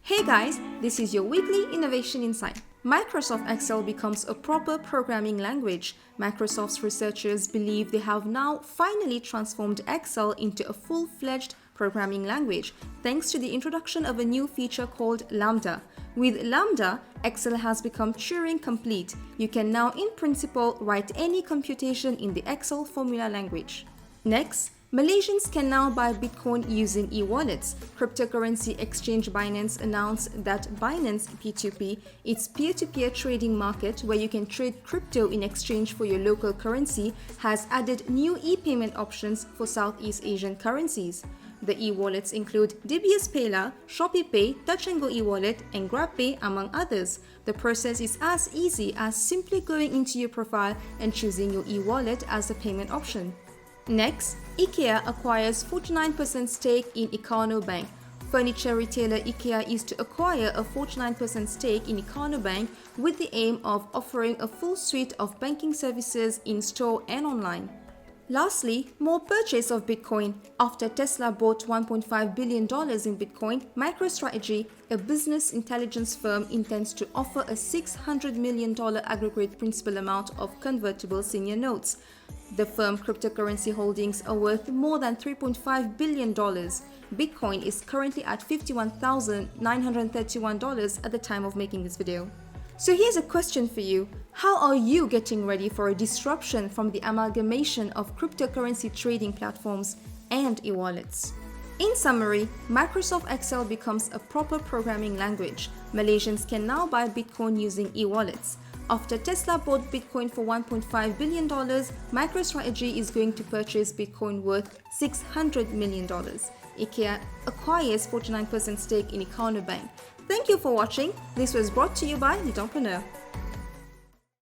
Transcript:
Hey guys, this is your weekly Innovation Insight. Microsoft Excel becomes a proper programming language. Microsoft's researchers believe they have now finally transformed Excel into a full-fledged programming language, thanks to the introduction of a new feature called Lambda. With Lambda, Excel has become Turing complete. You can now, in principle, write any computation in the Excel formula language. Next, Malaysians can now buy Bitcoin using e-wallets. Cryptocurrency exchange Binance announced that Binance P2P, its peer-to-peer trading market where you can trade crypto in exchange for your local currency, has added new e-payment options for Southeast Asian currencies. The e-wallets include DBS Payla, Shopee Pay, Touch 'n Go e-wallet, and GrabPay, among others. The process is as easy as simply going into your profile and choosing your e-wallet as the payment option. Next, Ikea acquires 49% stake in Bank. Furniture retailer Ikea is to acquire a 49% stake in Bank with the aim of offering a full suite of banking services in-store and online. Lastly, more purchase of Bitcoin. After Tesla bought $1.5 billion in Bitcoin, MicroStrategy, a business intelligence firm, intends to offer a $600 million aggregate principal amount of convertible senior notes. The firm's cryptocurrency holdings are worth more than $3.5 billion. Bitcoin is currently at $51,931 at the time of making this video. So here's a question for you. How are you getting ready for a disruption from the amalgamation of cryptocurrency trading platforms and e-wallets? In summary, Microsoft Excel becomes a proper programming language. Malaysians can now buy Bitcoin using e-wallets. After Tesla bought Bitcoin for $1.5 billion, MicroStrategy is going to purchase Bitcoin worth $600 million. Ikea acquires 49% stake in Bank. Thank you for watching. This was brought to you by The Entrepreneur.